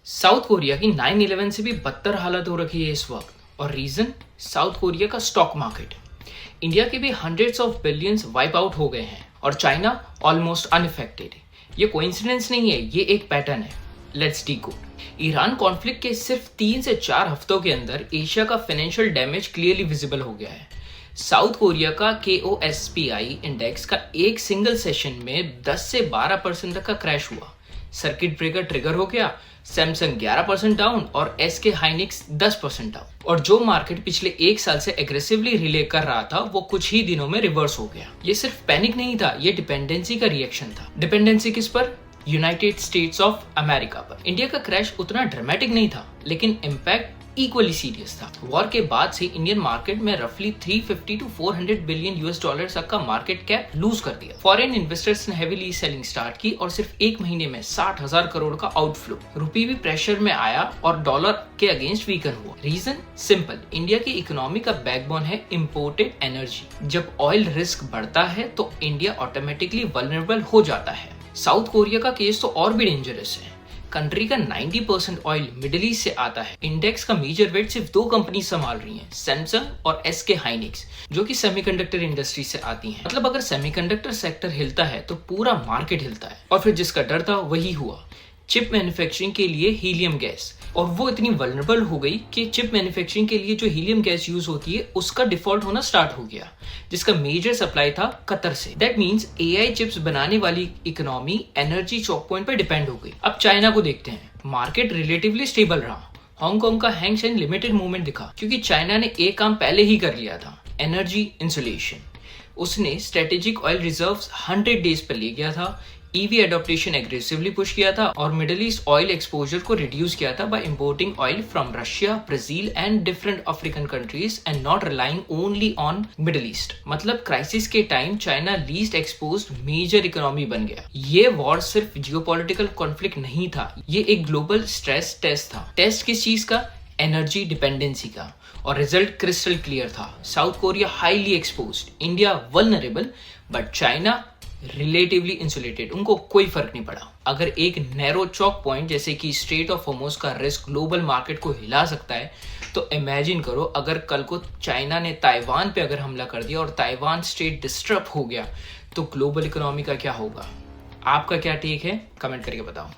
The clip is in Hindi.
साउथ कोरिया की 9/11 से भी बदतर हालत हो रखी है इस वक्त। और रीजन साउथ कोरिया का स्टॉक मार्केट। इंडिया के भी hundreds of billions wipe out हो गए हैं और चाइना ऑलमोस्ट अनइफेक्टेड। ये कोइंसिडेंस नहीं है, ये एक पैटर्न है। Let's decode. ईरान कॉन्फ्लिक्ट के सिर्फ 3 से 4 हफ्तों के अंदर एशिया का फाइनेंशियल डैमेज क्लियरली विजिबल हो गया है। साउथ कोरिया का KOSPI इंडेक्स का एक सिंगल सेशन में 10 से 12% तक का क्रैश हुआ। सर्किट ब्रेकर ट्रिगर हो गया, सैमसंग 11% डाउन और SK हाइनिक्स 10% डाउन। और जो मार्केट पिछले एक साल से एग्रेसिवली रिले कर रहा था वो कुछ ही दिनों में रिवर्स हो गया। ये सिर्फ पैनिक नहीं था, ये डिपेंडेंसी का रिएक्शन था। डिपेंडेंसी किस पर? यूनाइटेड स्टेट्स ऑफ अमेरिका पर। इंडिया का क्रैश उतना ड्रामेटिक नहीं था, लेकिन इम्पैक्ट इक्वली सीरियस था। वॉर के बाद से इंडियन मार्केट में रफली 350 to 400 बिलियन US डॉलर तक का मार्केट कैप लूज कर दिया। फॉरेन इन्वेस्टर्स ने हेवीली सेलिंग स्टार्ट की और सिर्फ एक महीने में 60,000 करोड़ का आउटफ्लो। रुपी भी प्रेशर में आया और डॉलर के अगेंस्ट वीकन हुआ। रीजन सिंपल, इंडिया की इकोनॉमी का बैकबोन है इम्पोर्टेड एनर्जी। जब ऑयल रिस्क बढ़ता है तो इंडिया ऑटोमेटिकली वल्नरेबल हो जाता है। साउथ कोरिया का केस तो और भी डेंजरस है। कंट्री का 90% ऑयल मिडिल ईस्ट से आता है। इंडेक्स का मेजर वेट सिर्फ 2 कंपनी संभाल रही हैं, सैमसंग और SK हाइनिक्स, जो कि सेमीकंडक्टर इंडस्ट्री से आती हैं। मतलब अगर सेमीकंडक्टर सेक्टर हिलता है तो पूरा मार्केट हिलता है। और फिर जिसका डर था वही हुआ। चिप मैन्युफैक्चरिंग के लिए हीलियम गैस, और वो इतनी वल्नरेबल हो गई कि चिप मैन्युफैक्चरिंग के लिए जो हीलियम गैस यूज होती है उसका डिफॉल्ट होना स्टार्ट हो गया, जिसका मेजर सप्लाई था कतर से। दैट मींस AI चिप्स बनाने वाली इकोनॉमी एनर्जी चॉक पॉइंट पर डिपेंड हो गई। अब चाइना को देखते हैं। मार्केट रिलेटिवली स्टेबल रहा। हांगकांग का हैंग सेंग लिमिटेड मूवमेंट दिखा, क्योंकि चाइना ने एक काम पहले ही कर लिया था, एनर्जी इंसुलेशन। उसने स्ट्रेटेजिक ऑयल रिजर्व्स 100 डेज पर ले गया था, EV एडॉप्टेशन एग्रेसिवली पुश किया था और मिडिल ईस्ट ऑयल एक्सपोजर को रिड्यूस किया था by importing oil from Russia, Brazil and different African countries and not relying only on middle east. मतलब क्राइसिस के time China least exposed major economy बन गया। ये वॉर सिर्फ जियोपॉलिटिकल कॉन्फ्लिक्ट नहीं था, ये एक ग्लोबल स्ट्रेस टेस्ट था। टेस्ट किस चीज का? एनर्जी डिपेंडेंसी का। और रिजल्ट क्रिस्टल क्लियर था। South Korea highly exposed, India vulnerable, but China relatively insulated. उनको कोई फर्क नहीं पड़ा। अगर एक नैरो चॉक पॉइंट जैसे कि स्ट्रेट ऑफ होर्मुज का रिस्क ग्लोबल मार्केट को हिला सकता है, तो इमेजिन करो अगर कल को चाइना ने ताइवान पे अगर हमला कर दिया और ताइवान स्टेट डिस्टर्ब हो गया तो ग्लोबल इकोनॉमी का क्या होगा? आपका क्या टेक है? कमेंट करके बताओ।